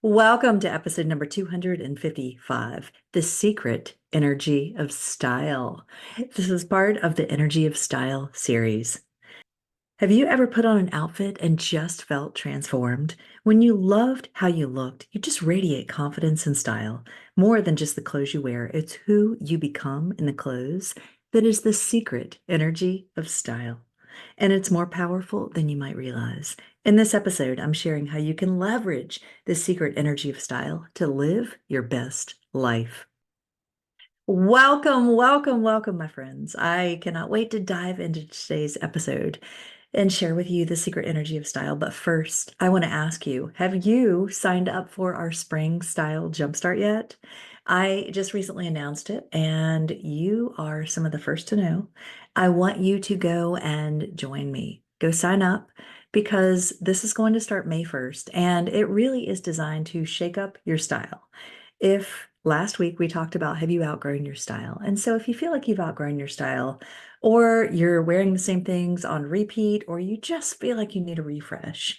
Welcome to episode number 255, The Secret Energy of Style. This is part of the Energy of Style series. Have you ever put on an outfit and just felt transformed? When you loved how you looked, you just radiate confidence and style. More than just the clothes you wear, it's who you become in the clothes that is the secret energy of style. And it's more powerful than you might realize. In this episode, I'm sharing how you can leverage the secret energy of style to live your best life. Welcome, welcome, welcome, my friends. I cannot wait to dive into today's episode and share with you the secret energy of style. But first, I want to ask you, have you signed up for our spring style jumpstart yet? I just recently announced it, and you are some of the first to know. I want you to go and join me. Go sign up because this is going to start May 1st, and it really is designed to shake up your style. If last week we talked about have you outgrown your style? And so if you feel like you've outgrown your style, or you're wearing the same things on repeat, or you just feel like you need a refresh,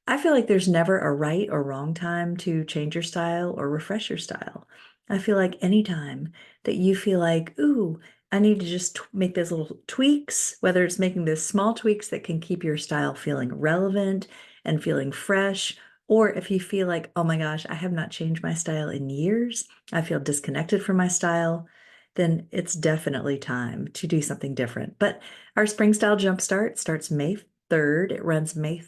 I feel like there's never a right or wrong time to change your style or refresh your style. I feel like anytime that you feel like, ooh, I need to just make those little tweaks, whether it's making those small tweaks that can keep your style feeling relevant and feeling fresh, or if you feel like, oh my gosh, I have not changed my style in years, I feel disconnected from my style, then it's definitely time to do something different. But our Spring Style Jumpstart starts May 3rd. It runs it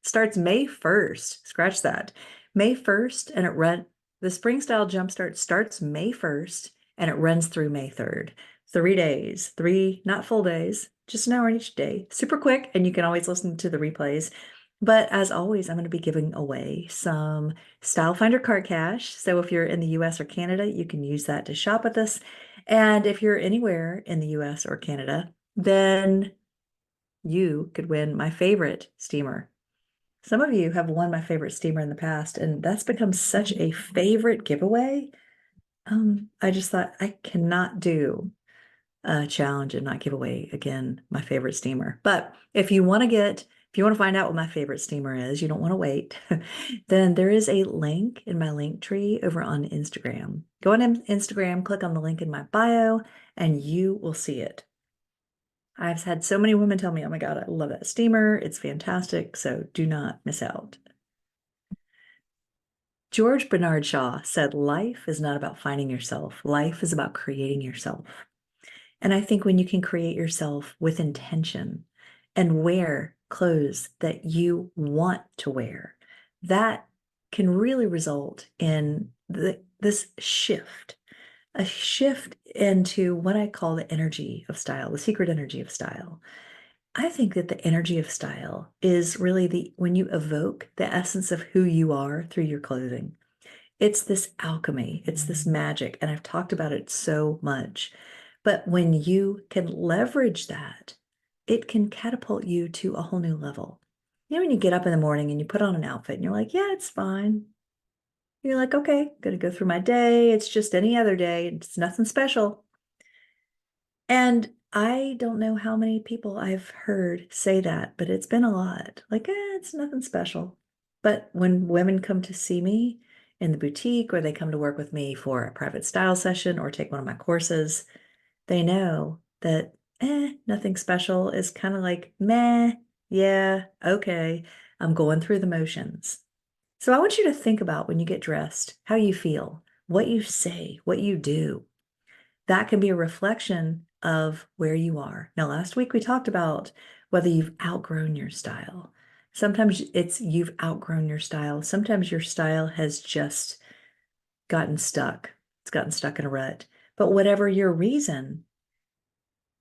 starts May 1st. Scratch that. May 1st, and the Spring Style Jumpstart starts May 1st and it runs through May 3rd. 3 days, three, not full days, just an hour each day. Super quick, and you can always listen to the replays. But as always, I'm going to be giving away some Style Finder card cash. So if you're in the US or Canada, you can use that to shop with us. And if you're anywhere in the US or Canada, then you could win my favorite steamer. Some of you have won my favorite steamer in the past, and that's become such a favorite giveaway. I just thought I cannot do a challenge and not give away again my favorite steamer. But if you want to find out what my favorite steamer is, you don't want to wait, then there is a link in my link tree over on Instagram. Go on Instagram, click on the link in my bio, and you will see it. I've had so many women tell me, oh my God, I love that steamer. It's fantastic. So do not miss out. George Bernard Shaw said, life is not about finding yourself. Life is about creating yourself. And I think when you can create yourself with intention and wear clothes that you want to wear, that can really result in this shift, a shift into what I call the energy of style, the secret energy of style. I think that the energy of style is really when you evoke the essence of who you are through your clothing. It's this alchemy, it's this magic, and I've talked about it so much. But when you can leverage that, it can catapult you to a whole new level. You know, when you get up in the morning and you put on an outfit and you're like, yeah, it's fine. You're like, okay, gonna go through my day. It's just any other day. It's nothing special. And I don't know how many people I've heard say that, but it's been a lot. Like, it's nothing special. But when women come to see me in the boutique or they come to work with me for a private style session or take one of my courses, they know that, nothing special is kind of like, meh, yeah, okay, I'm going through the motions. So I want you to think about when you get dressed, how you feel, what you say, what you do. That can be a reflection of where you are. Now, last week we talked about whether you've outgrown your style. Sometimes it's you've outgrown your style. Sometimes your style has just gotten stuck. It's gotten stuck in a rut. But whatever your reason,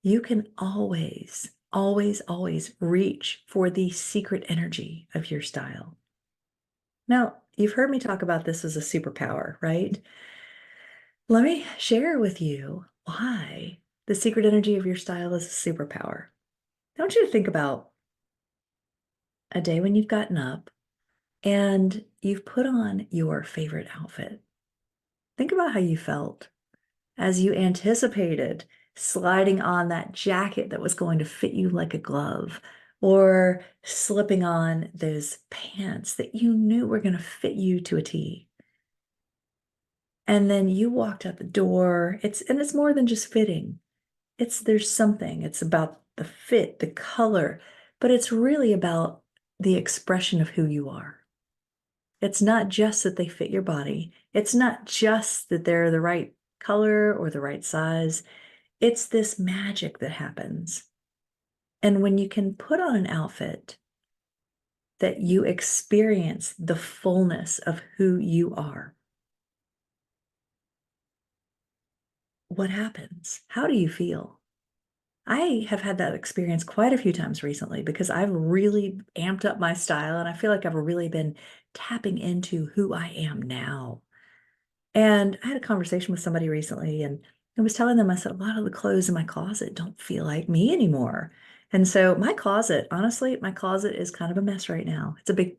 you can always, always, always reach for the secret energy of your style. Now, you've heard me talk about this as a superpower, right? Let me share with you why the secret energy of your style is a superpower. I want you to think about a day when you've gotten up and you've put on your favorite outfit. Think about how you felt as you anticipated sliding on that jacket that was going to fit you like a glove, or slipping on those pants that you knew were going to fit you to a T. And then you walked out the door. It's more than just fitting. There's something. It's about the fit, the color, but it's really about the expression of who you are. It's not just that they fit your body. It's not just that they're the right color or the right size. It's this magic that happens. And when you can put on an outfit that you experience the fullness of who you are, what happens? How do you feel? I have had that experience quite a few times recently because I've really amped up my style and I feel like I've really been tapping into who I am now. And I had a conversation with somebody recently and I was telling them, I said, a lot of the clothes in my closet don't feel like me anymore. And so my closet, honestly, my closet is kind of a mess right now.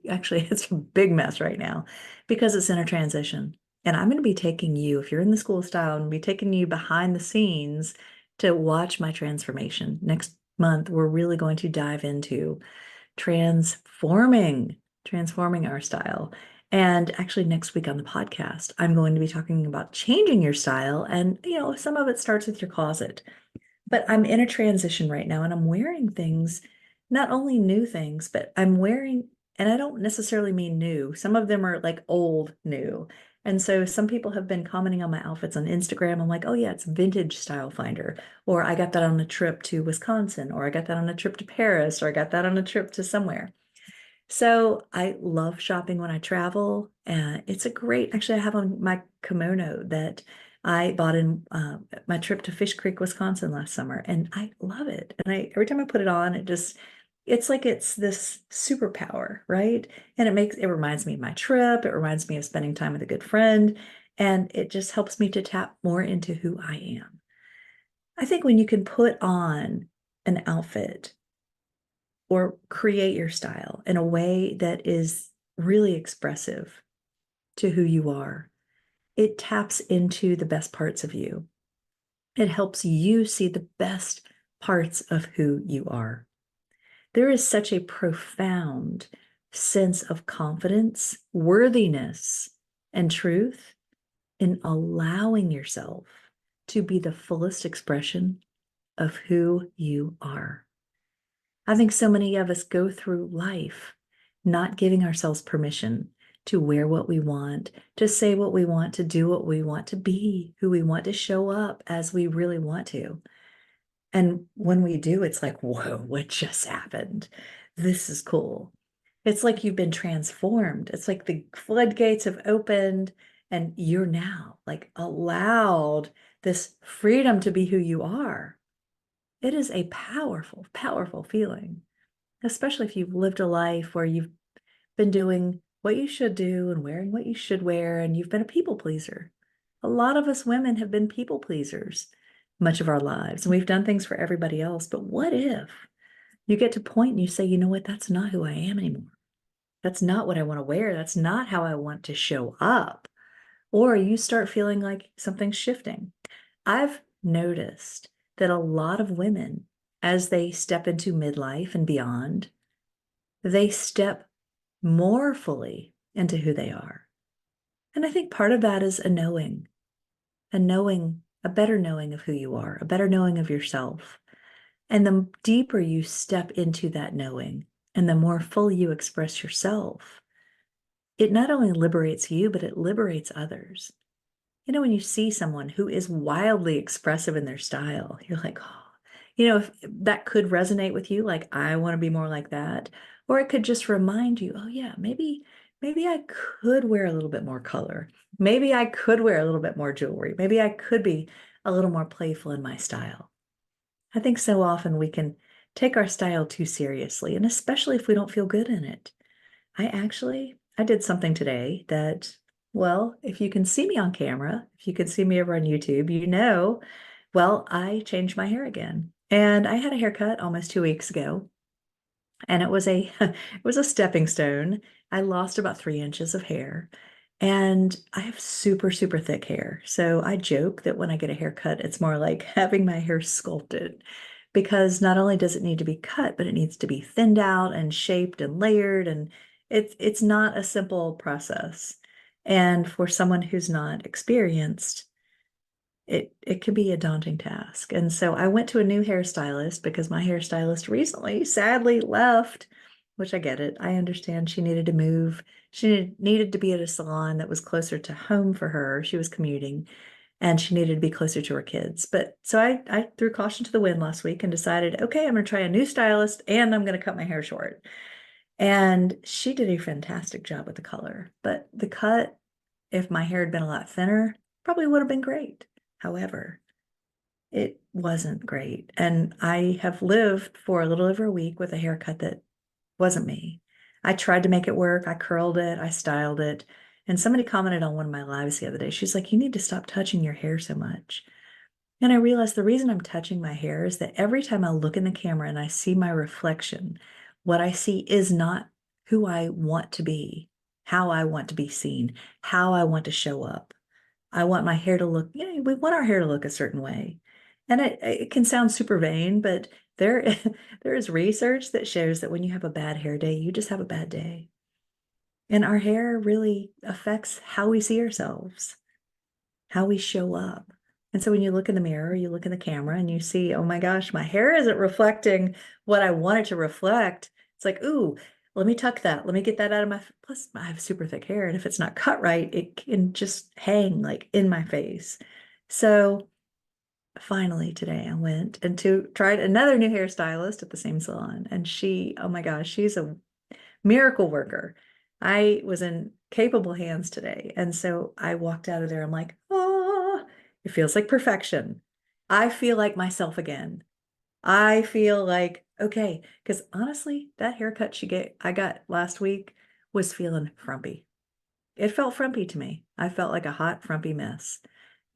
Actually, it's a big mess right now because it's in a transition. And I'm going to be taking you, if you're in the school of style, I'm going to be taking you behind the scenes to watch my transformation. Next month, we're really going to dive into transforming our style. And actually, next week on the podcast, I'm going to be talking about changing your style. And, some of it starts with your closet. But I'm in a transition right now and I'm wearing things, not only new things, but I'm wearing, and I don't necessarily mean new. Some of them are like old new. And so some people have been commenting on my outfits on Instagram. I'm like, oh yeah, it's vintage style finder. Or I got that on a trip to Wisconsin, or I got that on a trip to Paris, or I got that on a trip to somewhere. So I love shopping when I travel. It's a great, actually, I have on my kimono that I bought in my trip to Fish Creek, Wisconsin last summer, and I love it. And every time I put it on, it's like it's this superpower, right? And it reminds me of my trip. It reminds me of spending time with a good friend, and it just helps me to tap more into who I am. I think when you can put on an outfit or create your style in a way that is really expressive to who you are, it taps into the best parts of you. It helps you see the best parts of who you are. There is such a profound sense of confidence, worthiness, and truth in allowing yourself to be the fullest expression of who you are. I think so many of us go through life not giving ourselves permission to wear what we want, to say what we want, to do what we want, to be who we want, to show up as we really want to. And when we do, it's like, whoa, what just happened? This is cool. It's like you've been transformed. It's like the floodgates have opened and you're now like allowed this freedom to be who you are. It is a powerful, powerful feeling, especially if you've lived a life where you've been doing what you should do and wearing what you should wear, and you've been a people pleaser. A lot of us women have been people pleasers much of our lives, and we've done things for everybody else. But what if you get to a point and you say, you know what, that's not who I am anymore. That's not what I want to wear. That's not how I want to show up. Or you start feeling like something's shifting. I've noticed that a lot of women, as they step into midlife and beyond, they step more fully into who they are. And I think part of that is a better knowing of who you are, a better knowing of yourself. And the deeper you step into that knowing and the more fully you express yourself, it not only liberates you, but it liberates others. When you see someone who is wildly expressive in their style, you're like, oh, if that could resonate with you, like, I want to be more like that. Or it could just remind you, oh yeah, maybe I could wear a little bit more color. Maybe I could wear a little bit more jewelry. Maybe I could be a little more playful in my style. I think so often we can take our style too seriously, and especially if we don't feel good in it. I did something today that, well, if you can see me on camera, if you can see me over on YouTube, well, I changed my hair again. And I had a haircut almost 2 weeks ago, and it was a stepping stone. I lost about 3 inches of hair, and I have super, super thick hair. So I joke that when I get a haircut, it's more like having my hair sculpted because not only does it need to be cut, but it needs to be thinned out and shaped and layered, and it's not a simple process. And for someone who's not experienced, it could be a daunting task. And so I went to a new hairstylist because my hairstylist recently sadly left, which I get it. I understand she needed to move. She needed to be at a salon that was closer to home for her. She was commuting and she needed to be closer to her kids. But so I threw caution to the wind last week and decided, okay, I'm going to try a new stylist and I'm going to cut my hair short. And she did a fantastic job with the color, but the cut, if my hair had been a lot thinner, probably would have been great. However, it wasn't great. And I have lived for a little over a week with a haircut that wasn't me. I tried to make it work. I curled it, I styled it. And somebody commented on one of my lives the other day. She's like, you need to stop touching your hair so much. And I realized the reason I'm touching my hair is that every time I look in the camera and I see my reflection, what I see is not who I want to be, how I want to be seen, how I want to show up. I want my hair to look, we want our hair to look a certain way. And it can sound super vain, but there, there is research that shows that when you have a bad hair day, you just have a bad day. And our hair really affects how we see ourselves, how we show up. And so when you look in the mirror, you look in the camera and you see, oh my gosh, my hair isn't reflecting what I want it to reflect. It's like, ooh, let me tuck that. Let me get that out of my, plus I have super thick hair. And if it's not cut right, it can just hang like in my face. So finally today I went and tried another new hairstylist at the same salon. And she, oh my gosh, she's a miracle worker. I was in capable hands today. And so I walked out of there. I'm like, oh, it feels like perfection. I feel like myself again. I feel like, okay, because honestly, that haircut I got last week was feeling frumpy. It felt frumpy to me. I felt like a hot, frumpy mess.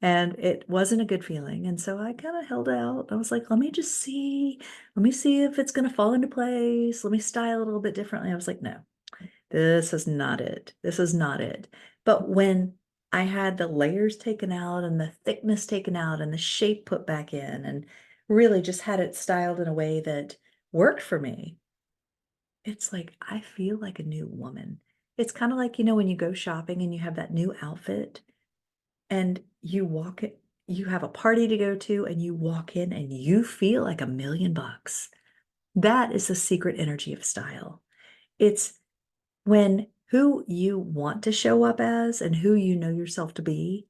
And it wasn't a good feeling. And so I kind of held out. I was like, let me see if it's going to fall into place. Let me style it a little bit differently. I was like, no, this is not it. This is not it. But when I had the layers taken out and the thickness taken out and the shape put back in and really just had it styled in a way that worked for me, it's like I feel like a new woman. It's kind of like, when you go shopping and you have that new outfit and you have a party to go to and you walk in and you feel like $1,000,000. That is the secret energy of style. It's when who you want to show up as and who you know yourself to be,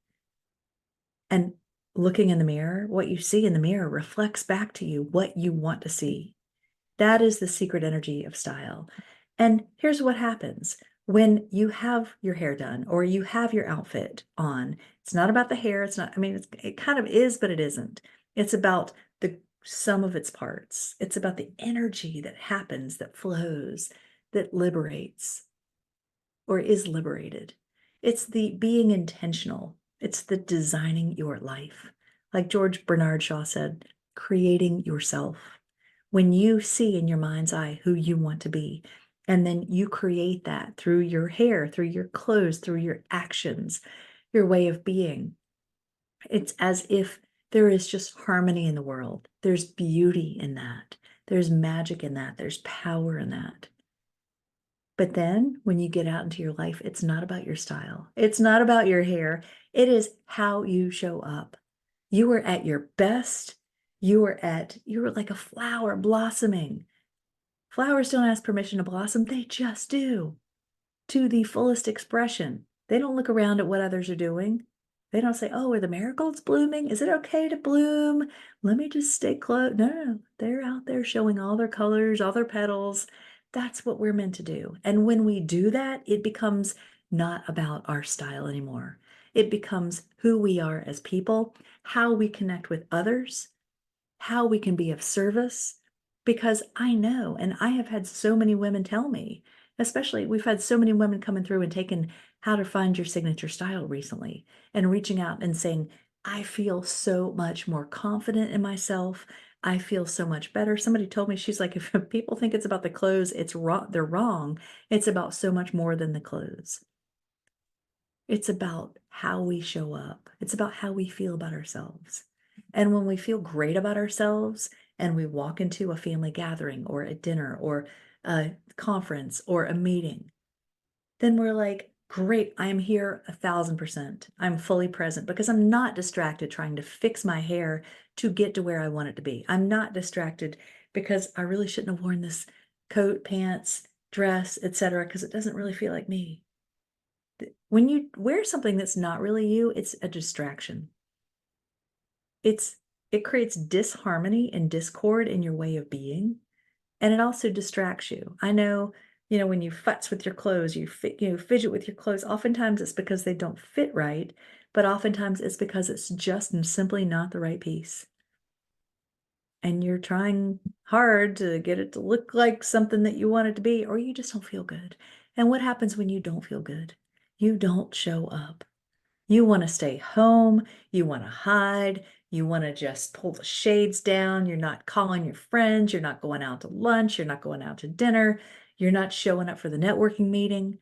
and looking in the mirror, what you see in the mirror reflects back to you what you want to see. That is the secret energy of style. And here's what happens when you have your hair done or you have your outfit on. It's not about the hair. It's not, I mean, it kind of is, but it isn't. It's about the sum of its parts. It's about the energy that happens, that flows, that liberates or is liberated. It's the being intentional. It's the designing your life. Like George Bernard Shaw said, creating yourself. When you see in your mind's eye who you want to be, and then you create that through your hair, through your clothes, through your actions, your way of being. It's as if there is just harmony in the world. There's beauty in that. There's magic in that. There's power in that. But then when you get out into your life, it's not about your style. It's not about your hair. It is how you show up. You are at your best. You are like a flower blossoming. Flowers don't ask permission to blossom. They just do to the fullest expression. They don't look around at what others are doing. They don't say, oh, are the marigolds blooming? Is it okay to bloom? Let me just stay close. No, no, no. They're out there showing all their colors, all their petals. That's what we're meant to do. And when we do that, it becomes not about our style anymore. It becomes who we are as people, how we connect with others, how we can be of service. Because I know, and I have had so many women tell me, especially we've had so many women coming through and taking how to find your signature style recently and reaching out and saying, I feel so much more confident in myself. I feel so much better. Somebody told me, she's like, if people think it's about the clothes, it's wrong. They're wrong. It's about so much more than the clothes. It's about how we show up. It's about how we feel about ourselves. And when we feel great about ourselves, and we walk into a family gathering or a dinner or a conference or a meeting, then we're like, great, I am here 1,000%. I'm fully present because I'm not distracted trying to fix my hair to get to where I want it to be. I'm not distracted because I really shouldn't have worn this coat, pants, dress, etc., because it doesn't really feel like me. When you wear something that's not really you, it's a distraction. It creates disharmony and discord in your way of being, and it also distracts you. I know, when you futz with your clothes, you fidget with your clothes, oftentimes it's because they don't fit right, but oftentimes it's because it's just and simply not the right piece. And you're trying hard to get it to look like something that you want it to be, or you just don't feel good. And what happens when you don't feel good? You don't show up. You want to stay home, you want to hide, you want to just pull the shades down. You're not calling your friends, you're not going out to lunch, you're not going out to dinner, you're not showing up for the networking meeting.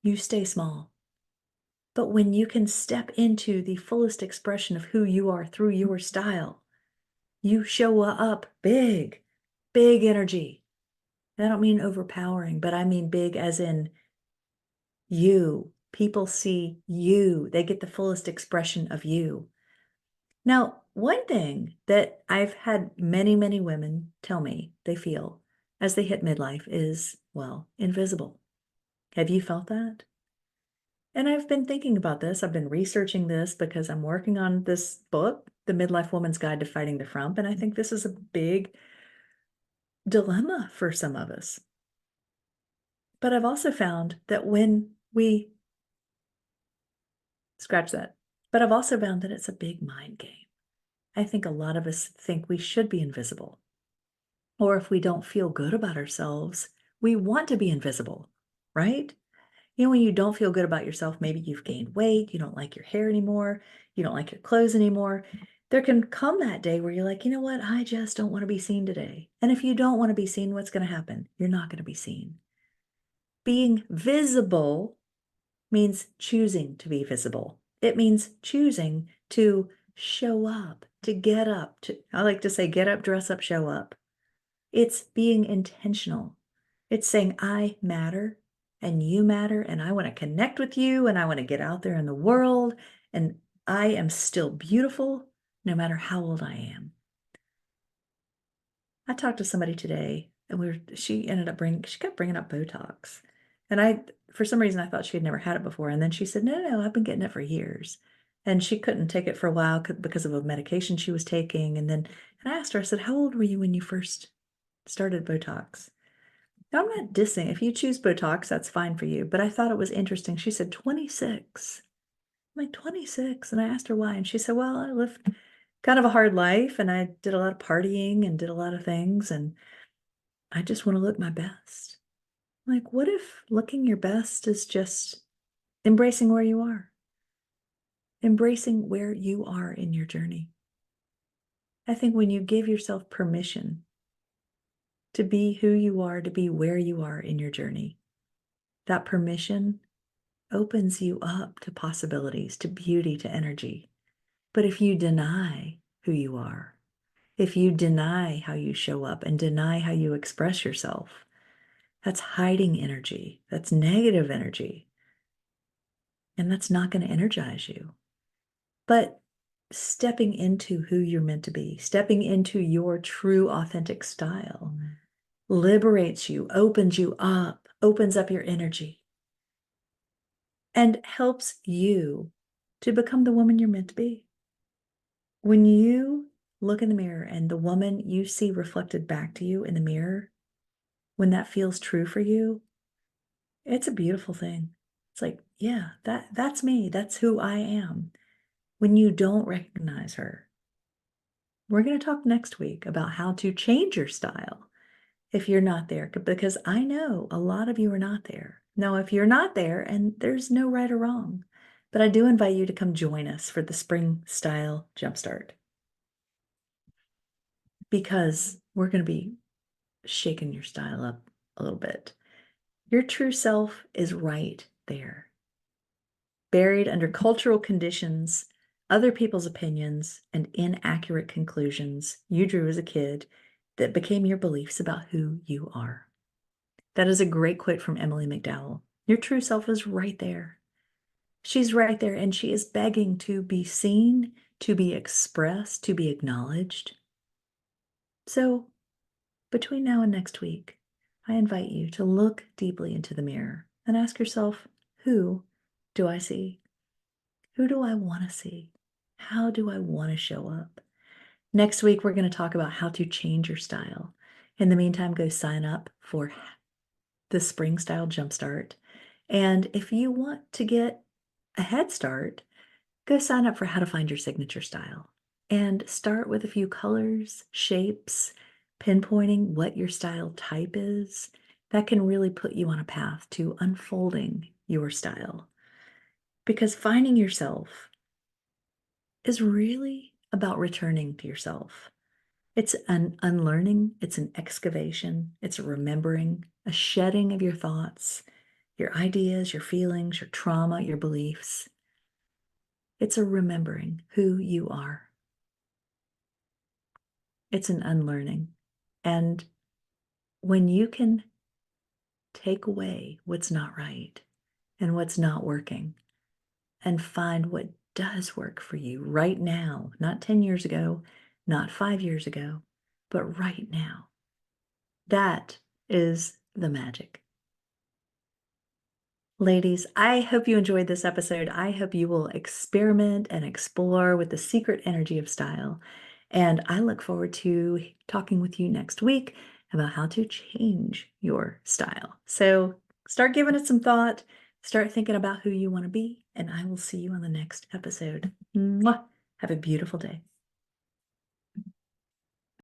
You stay small. But when you can step into the fullest expression of who you are through your style, you show up big, big energy. And I don't mean overpowering, but I mean big as in you. People see you, they get the fullest expression of you. Now, one thing that I've had many, many women tell me they feel as they hit midlife is, well, invisible. Have you felt that? And I've been thinking about this. I've been researching this because I'm working on this book, The Midlife Woman's Guide to Fighting the Frump. And I think this is a big dilemma for some of us. But I've also found that when we scratch that, but I've also found that it's a big mind game. I think a lot of us think we should be invisible. Or if we don't feel good about ourselves, we want to be invisible, right? When you don't feel good about yourself, maybe you've gained weight, you don't like your hair anymore, you don't like your clothes anymore. There can come that day where you're like, you know what? I just don't want to be seen today. And if you don't want to be seen, what's going to happen? You're not going to be seen. Being visible means choosing to be visible. It means choosing to show up, to get up, I like to say, get up, dress up, show up. It's being intentional. It's saying, I matter and you matter, and I want to connect with you, and I want to get out there in the world, and I am still beautiful no matter how old I am. I talked to somebody today, and she kept bringing up Botox. And for some reason, I thought she had never had it before. And then she said, no, I've been getting it for years. And she couldn't take it for a while because of a medication she was taking. And I asked her, I said, how old were you when you first started Botox? Now, I'm not dissing. If you choose Botox, that's fine for you. But I thought it was interesting. She said 26. I'm like, 26. And I asked her why. And she said, well, I lived kind of a hard life and I did a lot of partying and did a lot of things. And I just want to look my best. I'm like, what if looking your best is just embracing where you are? Embracing where you are in your journey. I think when you give yourself permission to be who you are, to be where you are in your journey, that permission opens you up to possibilities, to beauty, to energy. But if you deny who you are, if you deny how you show up and deny how you express yourself, that's hiding energy. That's negative energy. And that's not going to energize you. But stepping into who you're meant to be, stepping into your true, authentic style, liberates you, opens you up, opens up your energy, and helps you to become the woman you're meant to be. When you look in the mirror and the woman you see reflected back to you in the mirror, when that feels true for you, it's a beautiful thing. It's like, yeah, that's me. That's who I am. When you don't recognize her, we're going to talk next week about how to change your style if you're not there, because I know a lot of you are not there. Now, if you're not there, and there's no right or wrong, but I do invite you to come join us for the Spring Style Jumpstart, because we're going to be shaking your style up a little bit. Your true self is right there, buried under cultural conditions, other people's opinions, and inaccurate conclusions you drew as a kid that became your beliefs about who you are. That is a great quote from Emily McDowell. Your true self is right there. She's right there, and she is begging to be seen, to be expressed, to be acknowledged. So, between now and next week, I invite you to look deeply into the mirror and ask yourself, who do I see? Who do I want to see? How do I want to show up? Next week, we're going to talk about how to change your style. In the meantime, go sign up for the Spring Style Jumpstart. And if you want to get a head start, go sign up for How to Find Your Signature Style. And start with a few colors, shapes, pinpointing what your style type is. That can really put you on a path to unfolding your style. Because finding yourself is really about returning to yourself. It's an unlearning, it's an excavation, it's a remembering, a shedding of your thoughts, your ideas, your feelings, your trauma, your beliefs. It's a remembering who you are. It's an unlearning. And when you can take away what's not right and what's not working and find what does work for you right now, not 10 years ago, not 5 years ago, but right now, that is the magic. Ladies, I hope you enjoyed this episode. I hope you will experiment and explore with the secret energy of style. And I look forward to talking with you next week about how to change your style. So start giving it some thought, start thinking about who you want to be, and I will see you on the next episode. Mwah! Have a beautiful day.